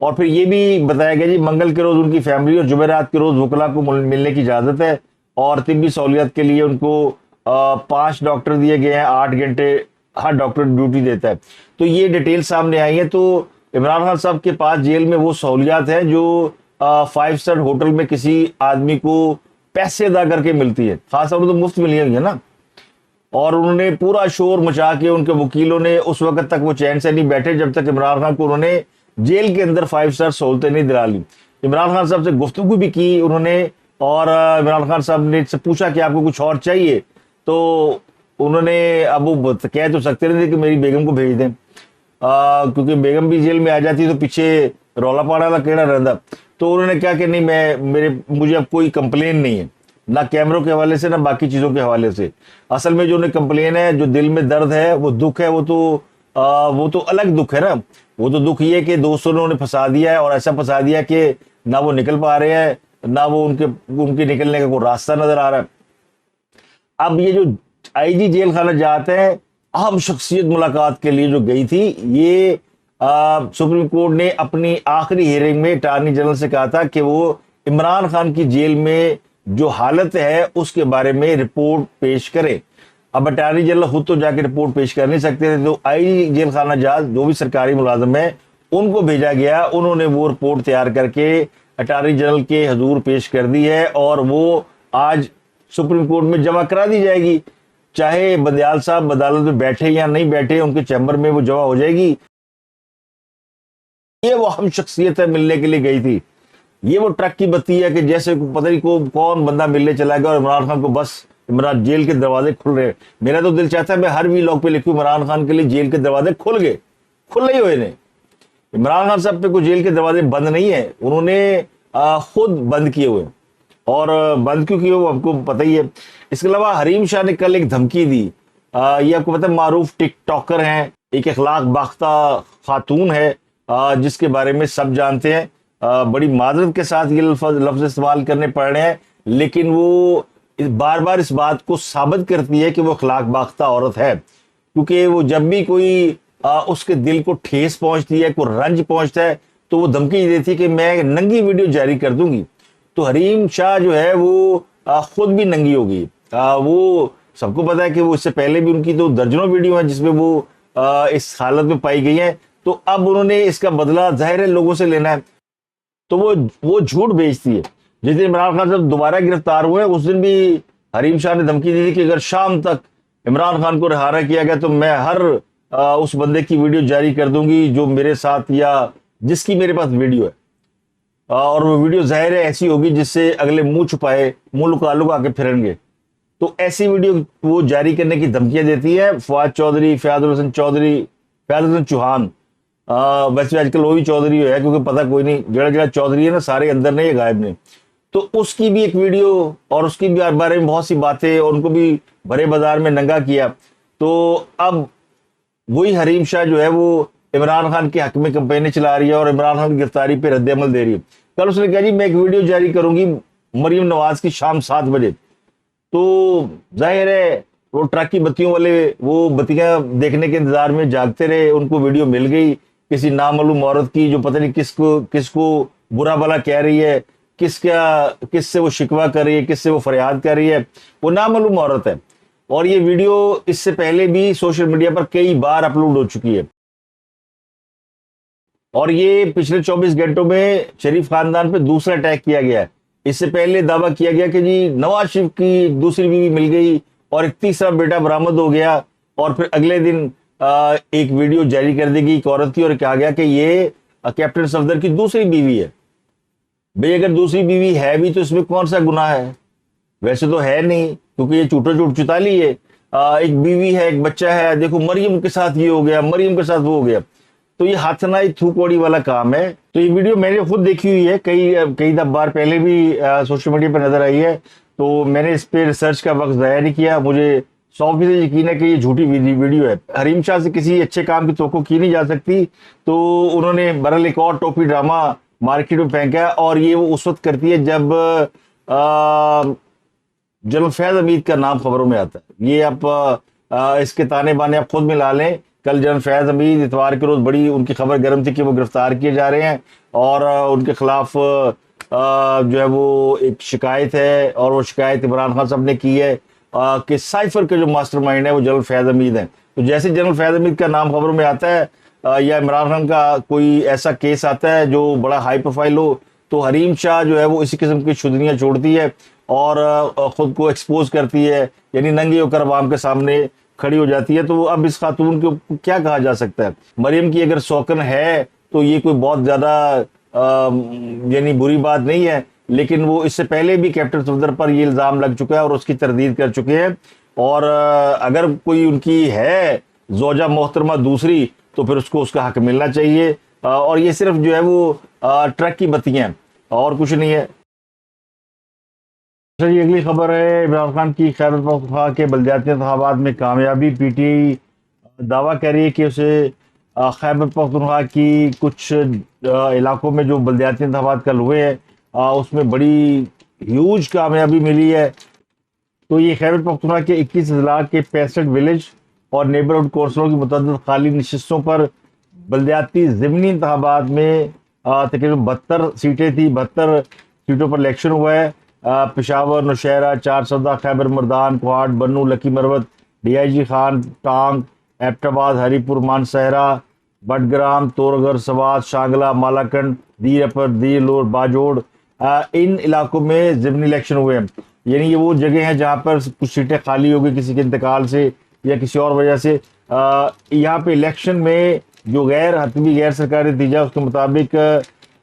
اور پھر یہ بھی بتایا گیا جی منگل کے روز ان کی فیملی اور جمعرات کے روز وکلا کو ملنے کی اجازت ہے، اور طبی سہولیات کے لیے ان کو 5 ڈاکٹر دیے گئے ہیں، 8 گھنٹے ہر ڈاکٹر ڈیوٹی دیتا ہے۔ تو یہ ڈیٹیل سامنے آئی ہے۔ تو عمران خان صاحب کے پاس جیل میں وہ سہولیات ہیں جو 5 اسٹار ہوٹل میں کسی آدمی کو پیسے ادا کر کے ملتی ہے، خاص طور پر تو مفت ملی ہوئی ہے نا۔ اور انہوں نے پورا شور مچا کے، ان کے وکیلوں نے اس وقت تک وہ چین سے نہیں بیٹھے جب تک عمران خان کو انہوں نے جیل کے اندر 5 اسٹار سہولتیں نہیں دلا لی۔ عمران خان صاحب سے گفتگو بھی کی انہوں نے، اور عمران خان صاحب نے سے پوچھا کہ آپ کو کچھ اور چاہیے، تو انہوں نے، اب وہ کہہ تو سکتے نہیں تھے کہ میری بیگم کو بھیج دیں، کیونکہ بیگم بھی جیل میں آ جاتی تو پیچھے رولا پاڑا والا کیڑا رہتا۔ تو انہوں نے کہا کہ نہیں، مجھے اب کوئی کمپلین نہیں ہے، نہ کیمروں کے حوالے سے نہ باقی چیزوں کے حوالے سے۔ اصل میں جو انہیں کمپلین ہے، جو دل میں درد ہے، وہ دکھ ہے، وہ تو الگ دکھ ہے نا۔ وہ تو دکھ یہ ہے کہ دوستوں نے انہیں پھنسا دیا ہے، اور ایسا پھنسا دیا کہ نہ وہ نکل پا رہے ہیں، نہ وہ ان کے نکلنے کا کوئی راستہ نظر آ رہا ہے۔ اب یہ جو آئی جی جیل خانہ جات ہے، اہم شخصیت ملاقات کے لیے جو گئی تھی، یہ سپریم کورٹ نے اپنی آخری ہیئرنگ میں اٹارنی جنرل سے کہا تھا کہ وہ عمران خان کی جیل میں جو حالت ہے اس کے بارے میں رپورٹ پیش کرے۔ اب اٹارنی جنرل خود تو جا کے رپورٹ پیش کر نہیں سکتے تھے، تو آئی جی جیل خانہ جات جو بھی سرکاری ملازم ہیں ان کو بھیجا گیا، انہوں نے وہ رپورٹ تیار کر کے اٹارنی جنرل کے حضور پیش کر دی ہے، اور وہ آج سپریم کورٹ میں جمع کرا دی جائے گی۔ چاہے بندیال صاحب عدالت میں بیٹھے یا نہیں بیٹھے، ان کے چیمبر میں وہ جمع ہو جائے گی۔ یہ وہ اہم شخصیت ہے، ملنے کے لیے گئی تھی۔ یہ وہ ٹرک کی بتی ہے کہ جیسے پتہ نہیں کون بندہ ملنے چلا گیا، اور عمران خان کو بس عمران جیل کے دروازے کھل رہے۔ میرا تو دل چاہتا ہے میں ہر وی لاگ پہ لکھوں عمران خان کے لیے جیل کے دروازے کھل گئے، کھلے ہی ہوئے نے۔ عمران خان صاحب پہ کوئی جیل کے دروازے بند نہیں ہیں، انہوں نے خود بند کیے ہوئے، اور بند کیوں کیے وہ آپ کو پتہ ہی ہے۔ اس کے علاوہ حریم شاہ نے کل ایک دھمکی دی، یہ آپ کو پتہ ہے معروف ٹک ٹاکر ہیں، ایک اخلاق باختہ خاتون ہے جس کے بارے میں سب جانتے ہیں۔ بڑی معذرت کے ساتھ یہ لفظ استعمال کرنے پڑ رہے ہیں، لیکن وہ بار بار اس بات کو ثابت کرتی ہے کہ وہ اخلاق باختہ عورت ہے، کیونکہ وہ جب بھی کوئی اس کے دل کو ٹھیس پہنچتی ہے، کوئی رنج پہنچتا ہے، تو وہ دھمکی دیتی ہے کہ میں ننگی ویڈیو جاری کر دوں گی۔ تو حریم شاہ جو ہے وہ خود بھی ننگی ہو گئی۔ وہ سب کو پتا ہے کہ وہ اس سے پہلے بھی ان کی تو درجنوں ویڈیو ہیں جس میں وہ اس حالت میں پائی گئی ہیں، تو اب انہوں نے اس کا بدلہ ظاہر ہے لوگوں سے لینا ہے، تو وہ جھوٹ بیچتی ہے۔ جس دن عمران خان صاحب دوبارہ گرفتار ہوئے، اس دن بھی حریم شاہ نے دھمکی دی تھی کہ اگر شام تک عمران خان کو رہا نہ کیا گیا تو میں ہر اس بندے کی ویڈیو جاری کر دوں گی جو میرے ساتھ یا جس کی میرے پاس ویڈیو ہے، اور وہ ویڈیو ظاہر ہے ایسی ہوگی جس سے اگلے منہ چھپائے، منہ لکا لکا کے پھریں گے۔ تو ایسی ویڈیو وہ جاری کرنے کی دھمکیاں دیتی ہے فواد چودھری، فیاض الحسن چودھری، فیاض الحسن چوہان، ویسے آج کل وہ بھی چودھری ہے کیونکہ پتہ کوئی نہیں، جڑا جڑا چودھری ہے نا سارے اندر نہیں غائب نے۔ تو اس کی بھی ایک ویڈیو اور اس کی بھی بارے میں بہت سی باتیں، اور ان کو بھی بھرے بازار میں ننگا کیا۔ تو اب وہی حریم شاہ جو ہے وہ عمران خان کے حق میں کمپینیں چلا رہی ہے، اور عمران خان کی گرفتاری پہ رد عمل دے رہی ہے۔ کل اس نے کہا جی میں ایک ویڈیو جاری کروں گی مریم نواز کی شام 7 بجے۔ تو ظاہر ہے وہ ٹرک کی بتیوں والے وہ بتیاں دیکھنے کے انتظار میں جاگتے رہے، ان کو ویڈیو مل گئی کسی نامعلوم عورت کی جو پتہ نہیں کس کو برا بھلا کہہ رہی ہے، کس سے وہ شکوہ کر رہی ہے، کس سے وہ فریاد کر رہی ہے، وہ نامعلوم عورت ہے۔ اور یہ ویڈیو اس سے پہلے بھی سوشل میڈیا پر کئی بار اپلوڈ ہو چکی ہے، اور یہ پچھلے 24 گھنٹوں میں شریف خاندان پہ دوسرا اٹیک کیا گیا ہے۔ اس سے پہلے دعویٰ کیا گیا کہ جی نواز شریف کی دوسری بیوی مل گئی اور ایک تیسرا بیٹا برآمد ہو گیا، اور پھر اگلے دن ایک ویڈیو جاری کر دی گئی ایک عورت کی، اور کہا گیا کہ یہ کیپٹن صفدر کی دوسری بیوی ہے۔ بھئی اگر دوسری بیوی ہے بھی تو اس میں کون سا گناہ ہے؟ ویسے تو ہے نہیں، کیونکہ یہ جھوٹا جھوٹ چتالی ہے۔ ایک بیوی ہے، ایک بچہ ہے، دیکھو مریم کے ساتھ یہ ہو گیا، مریم کے ساتھ وہ ہو گیا، تو یہ ہاتھ نائی تھو کوڑی والا کام ہے۔ تو یہ ویڈیو میں نے خود دیکھی ہوئی ہے، کئی بار پہلے بھی سوشل میڈیا پر نظر آئی ہے، تو میں نے اس پہ ریسرچ کا وقت ضائع نہیں کیا۔ مجھے 100% یقین ہے کہ یہ جھوٹی ویڈیو ہے۔ حریم شاہ سے کسی اچھے کام کی توقع کی نہیں جا سکتی، تو انہوں نے برل ایک اور ٹوپی ڈرامہ مارکیٹ میں پھینکا، اور یہ وہ اس وقت کرتی ہے جب جنرل فیض حمید کا نام خبروں میں آتا ہے۔ یہ آپ اس کے تانے بانے آپ خود ملا لیں۔ کل جنرل فیض حمید اتوار کے روز بڑی ان کی خبر گرم تھی کہ وہ گرفتار کیے جا رہے ہیں، اور ان کے خلاف جو ہے وہ ایک شکایت ہے، اور وہ شکایت عمران خان صاحب نے کی ہے کہ سائفر کے جو ماسٹر مائنڈ ہے وہ جنرل فیض حمید ہیں. تو جیسے جنرل فیض حمید کا نام خبروں میں آتا ہے یا عمران خان کا کوئی ایسا کیس آتا ہے جو بڑا ہائی پروفائل ہو، تو حریم شاہ جو ہے وہ اسی قسم کی شدنیاں چھوڑتی ہے اور خود کو ایکسپوز کرتی ہے، یعنی ننگی ہو کر عوام کے سامنے کھڑی ہو جاتی ہے. تو اب اس خاتون کو کیا کہا جا سکتا ہے؟ مریم کی اگر سوکن ہے تو یہ کوئی بہت زیادہ یعنی بری بات نہیں ہے، لیکن وہ اس سے پہلے بھی کیپٹن صفدر پر یہ الزام لگ چکا ہے اور اس کی تردید کر چکے ہیں. اور اگر کوئی ان کی ہے زوجہ محترمہ دوسری تو پھر اس کو اس کا حق ملنا چاہیے. اور یہ صرف جو ہے وہ ٹرک کی بتیاں ہیں اور کچھ نہیں ہے. یہ اگلی خبر ہے عمران خان کی خیبر پختونخوا کے بلدیاتی انتخابات میں کامیابی. پی ٹی آئی دعویٰ کر رہی ہے کہ اسے خیبر پختونخوا کی کچھ علاقوں میں جو بلدیاتی انتخابات کل ہوئے ہیں اس میں بڑی ہیوج کامیابی ملی ہے. تو یہ خیبر پختونخوا کے 21 اضلاع کے 65 ولیج اور نیبرہڈ کونسلوں کی متعدد خالی نشستوں پر بلدیاتی ضمنی انتخابات میں تقریباً 72 سیٹیں تھیں. 72 سیٹوں پر الیکشن ہوا ہے. پشاور، نوشہرہ، چارسدہ، خیبر مردان، کوہاٹ، بنو، لکی مروت، ڈی آئی جی خان، ٹانگ، ایبٹ آباد، ہری پور، مانسہرہ، بٹگرام، تورگھر، سوات، شانگلہ، مالاکنڈ، دیر اپر، دیر لور، باجوڑ، ان علاقوں میں ضمنی الیکشن ہوئے ہیں. یعنی یہ وہ جگہ ہیں جہاں پر کچھ سیٹیں خالی ہو گئی کسی کے انتقال سے یا کسی اور وجہ سے. یہاں پہ الیکشن میں جو حتمی غیر سرکاری نتیجہ اس کے مطابق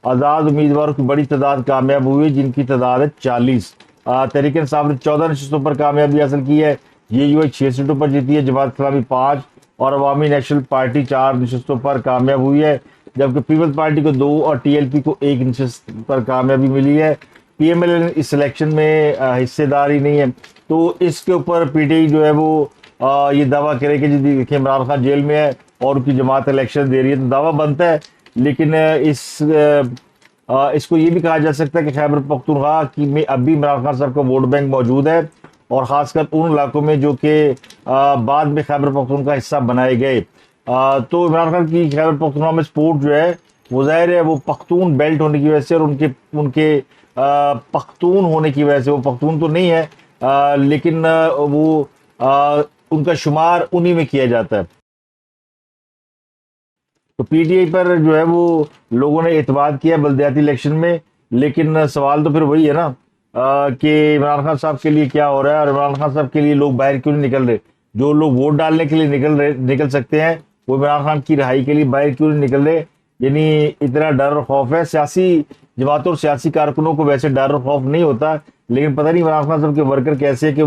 آزاد امیدواروں کی بڑی تعداد کامیاب ہوئی، جن کی تعداد ہے 40. تحریک انصاف نے 14 نشستوں پر کامیابی حاصل کی ہے. جے یو آئی 6 سیٹوں پر جیتی ہے. جماعت اسلامی 5 اور عوامی نیشنل پارٹی 4 نشستوں پر کامیاب ہوئی ہے، جبکہ پیپلز پارٹی کو 2 اور ٹی ایل پی کو 1 نشست پر کامیابی ملی ہے. پی ایم ایل این اس الیکشن میں حصے داری نہیں ہے. تو اس کے اوپر پی ٹی آئی جو ہے وہ یہ دعویٰ کرے کہ جی دیکھیں عمران خان جیل میں ہے اور ان کی جماعت الیکشن دے رہی ہے، تو دعویٰ بنتا ہے. لیکن اس کو یہ بھی کہا جا سکتا ہے کہ خیبر پختونخوا میں اب بھی عمران خان صاحب کا ووٹ بینک موجود ہے، اور خاص کر ان علاقوں میں جو کہ بعد میں خیبر پختونخوا کا حصہ بنائے گئے. تو عمران خان کی خیبر پختونخوا میں سپورٹ جو ہے وہ ظاہر ہے وہ پختون بیلٹ ہونے کی وجہ سے اور ان کے پختون ہونے کی وجہ سے. وہ پختون تو نہیں ہے لیکن وہ ان کا شمار انہی میں کیا جاتا ہے. تو پی ٹی آئی پر جو ہے وہ لوگوں نے اعتماد کیا بلدیاتی الیکشن میں. لیکن سوال تو پھر وہی ہے نا کہ عمران خان صاحب کے لیے کیا ہو رہا ہے، اور عمران خان صاحب کے لیے لوگ باہر کیوں نہیں نکل رہے؟ جو لوگ ووٹ ڈالنے کے لیے نکل سکتے ہیں وہ عمران خان کی رہائی کے لیے باہر کیوں نہیں نکل رہے؟ یعنی اتنا ڈر اور خوف ہے. سیاسی جماعتوں اور سیاسی کارکنوں کو ویسے ڈر اور خوف نہیں ہوتا، لیکن پتہ نہیں عمران خان صاحب کے ورکر کیسے کہ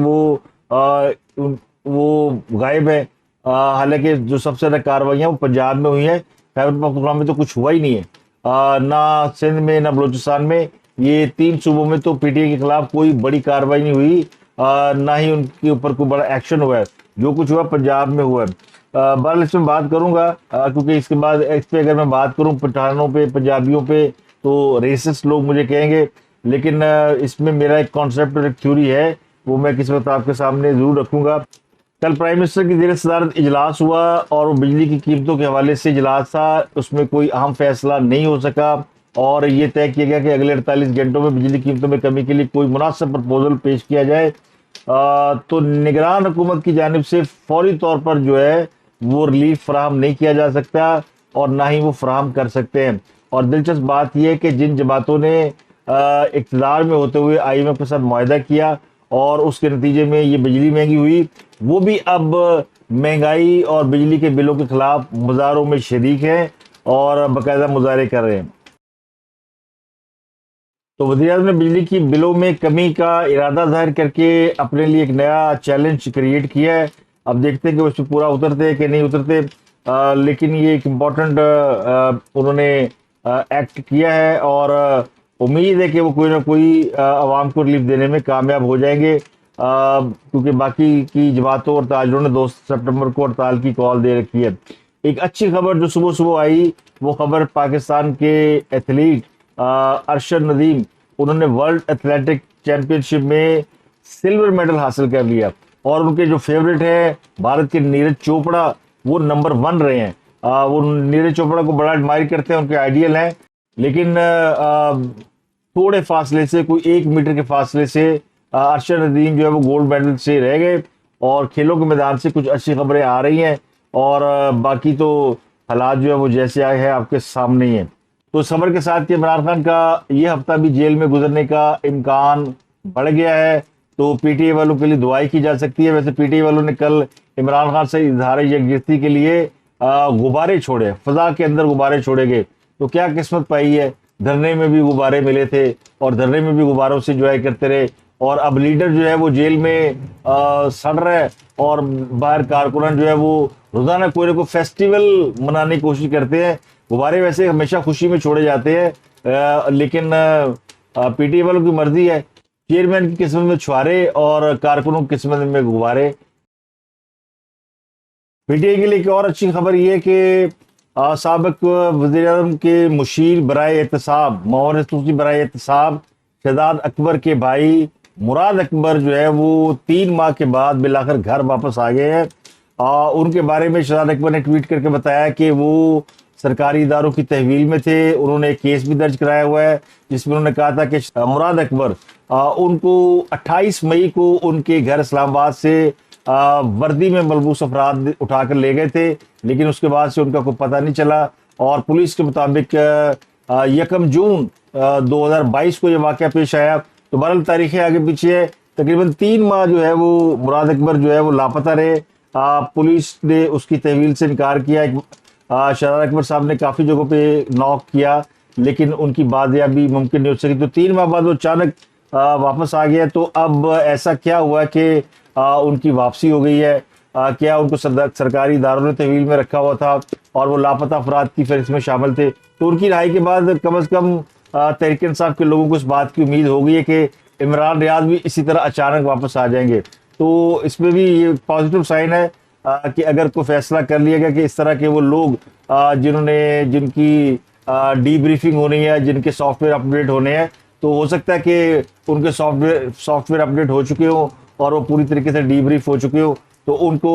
وہ غائب ہے. حالانکہ جو سب سے زیادہ کارروائیاں وہ پنجاب میں ہوئی ہیں، خیبر پختونخوا میں تو کچھ ہوا ہی نہیں ہے، نہ سندھ میں نہ بلوچستان میں. یہ 3 صوبوں میں تو پی ٹی آئی کے خلاف کوئی بڑی کارروائی نہیں ہوئی، نہ ہی ان کے اوپر کوئی بڑا ایکشن ہوا ہے. جو کچھ ہوا پنجاب میں ہوا ہے. بہرحال اس میں بات کروں گا کیونکہ اس کے بعد اس پہ اگر میں بات کروں پٹھانوں پہ، پنجابیوں پہ، تو ریسسٹ لوگ مجھے کہیں گے. لیکن اس میں میرا ایک کانسیپٹ اور ایک تھیوری ہے، وہ میں کسی وقت آپ کے سامنے ضرور رکھوں گا. کل پرائم منسٹر کی زیر صدارت اجلاس ہوا اور وہ بجلی کی قیمتوں کے حوالے سے اجلاس تھا. اس میں کوئی اہم فیصلہ نہیں ہو سکا اور یہ طے کیا گیا کہ اگلے 48 گھنٹوں میں بجلی قیمتوں میں کمی کے لیے کوئی مناسب پرپوزل پیش کیا جائے. تو نگران حکومت کی جانب سے فوری طور پر جو ہے وہ ریلیف فراہم نہیں کیا جا سکتا اور نہ ہی وہ فراہم کر سکتے ہیں. اور دلچسپ بات یہ ہے کہ جن جماعتوں نے اقتدار میں ہوتے ہوئے آئی ایم ایف کے ساتھ معاہدہ کیا اور اس کے نتیجے میں یہ بجلی مہنگی ہوئی، وہ بھی اب مہنگائی اور بجلی کے بلوں کے خلاف مظاہروں میں شریک ہیں اور باقاعدہ مظاہرے کر رہے ہیں. تو وزیر اعظم نے بجلی کی بلوں میں کمی کا ارادہ ظاہر کر کے اپنے لیے ایک نیا چیلنج کریٹ کیا ہے. اب دیکھتے ہیں کہ وہ اس پہ پورا اترتے کہ نہیں اترتے، لیکن یہ ایک امپورٹنٹ انہوں نے ایکٹ کیا ہے اور امید ہے کہ وہ کوئی نہ کوئی عوام کو ریلیف دینے میں کامیاب ہو جائیں گے، کیونکہ باقی کی جماعتوں اور تاجروں نے 2 سپٹمبر کو ہڑتال کی کال دے رکھی ہے. ایک اچھی خبر جو صبح صبح آئی وہ خبر پاکستان کے ایتھلیٹ ارشد ندیم، انہوں نے ورلڈ ایتھلیٹک چیمپئن شپ میں سلور میڈل حاصل کر لیا اور ان کے جو فیوریٹ ہے بھارت کے نیرج چوپڑا وہ نمبر 1 رہے ہیں. وہ نیرج چوپڑا کو بڑا ایڈمائر کرتے ہیں، ان کے آئیڈیل ہیں. لیکن تھوڑے فاصلے سے، کوئی 1 میٹر کے فاصلے سے ارشد ندیم جو ہے وہ گولڈ میڈل سے رہ گئے، اور کھیلوں کے میدان سے کچھ اچھی خبریں آ رہی ہیں، اور باقی تو حالات جو ہے وہ جیسے آئے ہیں آپ کے سامنے ہی ہیں۔ تو اس خبر کے ساتھ کہ عمران خان کا یہ ہفتہ بھی جیل میں گزرنے کا امکان بڑھ گیا ہے، تو پی ٹی اے والوں کے لیے دعائی کی جا سکتی ہے۔ ویسے پی ٹی اے والوں نے کل عمران خان سے اظہار یکجہتی کے لیے غبارے چھوڑے، فضا کے اندر غبارے چھوڑے گئے، تو کیا قسمت پائی ہے، دھرنے میں بھی غبارے ملے تھے، اور دھرنے میں بھی غباروں سے انجوائے کرتے رہے، اور اب لیڈر جو ہے وہ جیل میں سڑ رہا ہے، اور باہر کارکنان جو ہے وہ روزانہ کوئی نہ کوئی فیسٹیول منانے کی کوشش کرتے ہیں۔ غبارے ویسے ہمیشہ خوشی میں چھوڑے جاتے ہیں، لیکن پی ٹی اے والوں کی مرضی ہے، چیئرمین کی قسمت میں چھوارے اور کارکنوں کی قسمت میں غبارے۔ پی ٹی اے کے لیے ایک اور اچھی خبر یہ ہے کہ سابق وزیر اعظم کے مشیر برائے احتساب، معاون خصوصی برائے احتساب شہزاد اکبر کے بھائی مراد اکبر جو ہے وہ 3 ماہ کے بعد بالآخر گھر واپس آ گئے ہیں۔ ان کے بارے میں شہزاد اکبر نے ٹویٹ کر کے بتایا کہ وہ سرکاری اداروں کی تحویل میں تھے۔ انہوں نے ایک کیس بھی درج کرایا ہوا ہے جس میں انہوں نے کہا تھا کہ مراد اکبر ان کو 28 مئی کو ان کے گھر اسلام آباد سے وردی میں ملبوس افراد اٹھا کر لے گئے تھے، لیکن اس کے بعد سے ان کا کوئی پتہ نہیں چلا، اور پولیس کے مطابق 1 جون 2022 کو یہ واقعہ پیش آیا۔ تو بہرحال تاریخیں آگے پیچھے ہے، تقریباً 3 ماہ جو ہے وہ مراد اکبر جو ہے وہ لاپتہ رہے۔ پولیس نے اس کی تحویل سے انکار کیا، شہزاد اکبر صاحب نے کافی جگہوں پہ نوک کیا، لیکن ان کی بازیابی ممکن نہیں ہو سکی۔ تو 3 ماہ بعد وہ اچانک واپس آ گیا۔ تو اب ایسا کیا ہوا کہ ان کی واپسی ہو گئی ہے؟ کیا ان کو سرکاری اداروں نے تحویل میں رکھا ہوا تھا اور وہ لاپتہ افراد کی فہرست میں شامل تھے؟ تو ان کی رہائی کے بعد کم از کم تحریک انصاف کے لوگوں کو اس بات کی امید ہو گئی ہے کہ عمران ریاض بھی اسی طرح اچانک واپس آ جائیں گے۔ تو اس میں بھی یہ پازیٹیو سائن ہے کہ اگر کوئی فیصلہ کر لیا گیا کہ اس طرح کے وہ لوگ جن کی ڈی بریفنگ ہونی ہے، جن کے سافٹ ویئر اپڈیٹ ہونے ہیں، تو ہو سکتا ہے کہ ان کے سافٹ ویئر اپڈیٹ ہو چکے ہوں اور وہ پوری طریقے سے ڈی بریف ہو چکے ہو، تو ان کو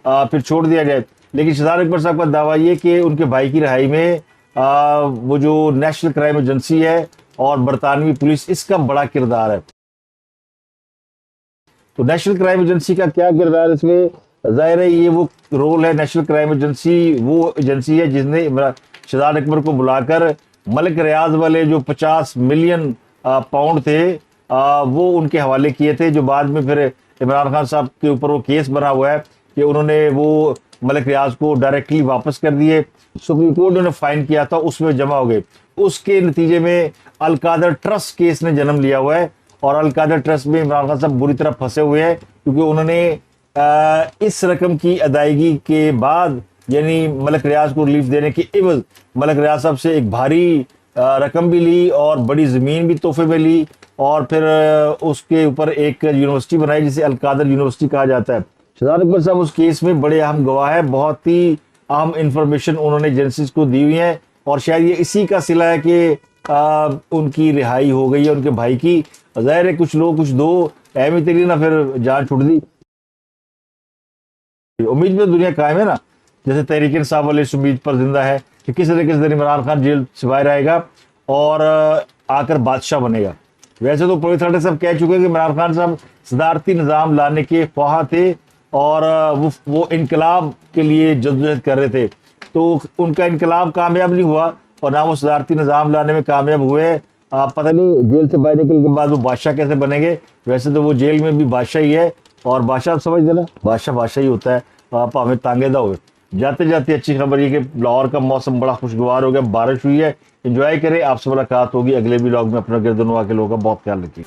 پھر چھوڑ دیا جائے۔ لیکن شہزاد اکبر صاحب کا دعویٰ یہ کہ ان کے بھائی کی رہائی میں وہ جو نیشنل کرائم ایجنسی ہے اور برطانوی پولیس، اس کا بڑا کردار ہے۔ تو نیشنل کرائم ایجنسی کا کیا کردار اس میں؟ ظاہر ہے یہ وہ رول ہے، نیشنل کرائم ایجنسی وہ ایجنسی ہے جس نے شہزاد اکبر کو بلا کر ملک ریاض والے جو 50 ملین پاؤنڈ تھے وہ ان کے حوالے کیے تھے، جو بعد میں پھر عمران خان صاحب کے اوپر وہ کیس بنا ہوا ہے کہ انہوں نے وہ ملک ریاض کو ڈائریکٹلی واپس کر دیے۔ سپریم کورٹ نے فائن کیا تھا، اس میں جمع ہو گئے۔ اس کے نتیجے میں القادر ٹرسٹ کیس نے جنم لیا ہوا ہے، اور القادر ٹرسٹ میں عمران خان صاحب بری طرح پھنسے ہوئے ہیں، کیونکہ انہوں نے اس رقم کی ادائیگی کے بعد، یعنی ملک ریاض کو ریلیف دینے کے عوض، ملک ریاض صاحب سے ایک بھاری رقم بھی لی اور بڑی زمین بھی تحفے میں لی، اور پھر اس کے اوپر ایک یونیورسٹی بنائی جسے القادر یونیورسٹی کہا جاتا ہے۔ شہزاد اکبر صاحب اس کیس میں بڑے اہم گواہ ہیں، بہت ہی اہم انفارمیشن انہوں نے ایجنسیز کو دی ہوئی ہیں، اور شاید یہ اسی کا صلہ ہے کہ ان کی رہائی ہو گئی ہے ان کے بھائی کی۔ ظاہر ہے کچھ لوگ کچھ دو، اہم ہی تیری نہ پھر جان چھوڑ دی۔ امید میں دنیا قائم ہے نا، جیسے تحریک انصاف والے اس امید پر زندہ ہے کہ کس طرح عمران خان جیل سے باہر آئے گا اور آ کر بادشاہ بنے گا۔ ویسے تو پولیس ہیڈ صاحب کہہ چکے کہ عمران خان صاحب صدارتی نظام لانے کے خواہاں تھے، اور وہ انقلاب کے لیے جدوجہد کر رہے تھے، تو ان کا انقلاب کامیاب نہیں ہوا اور نہ وہ صدارتی نظام لانے میں کامیاب ہوئے۔ پتہ نہیں جیل سے باہر نکلنے کے بعد وہ بادشاہ کیسے بنیں گے۔ ویسے تو وہ جیل میں بھی بادشاہ ہی ہے، اور بادشاہ سمجھ دینا، بادشاہ ہی ہوتا ہے، آپ ہمیں تانگے دا ہوئے۔ جاتے جاتے اچھی خبر یہ کہ لاہور کا موسم بڑا خوشگوار ہو گیا، بارش ہوئی ہے، انجوائے کریں۔ آپ سے ملاقات ہوگی اگلے ولاگ میں۔ اپنا گردنوا کے لوگوں کا بہت خیال رکھیے۔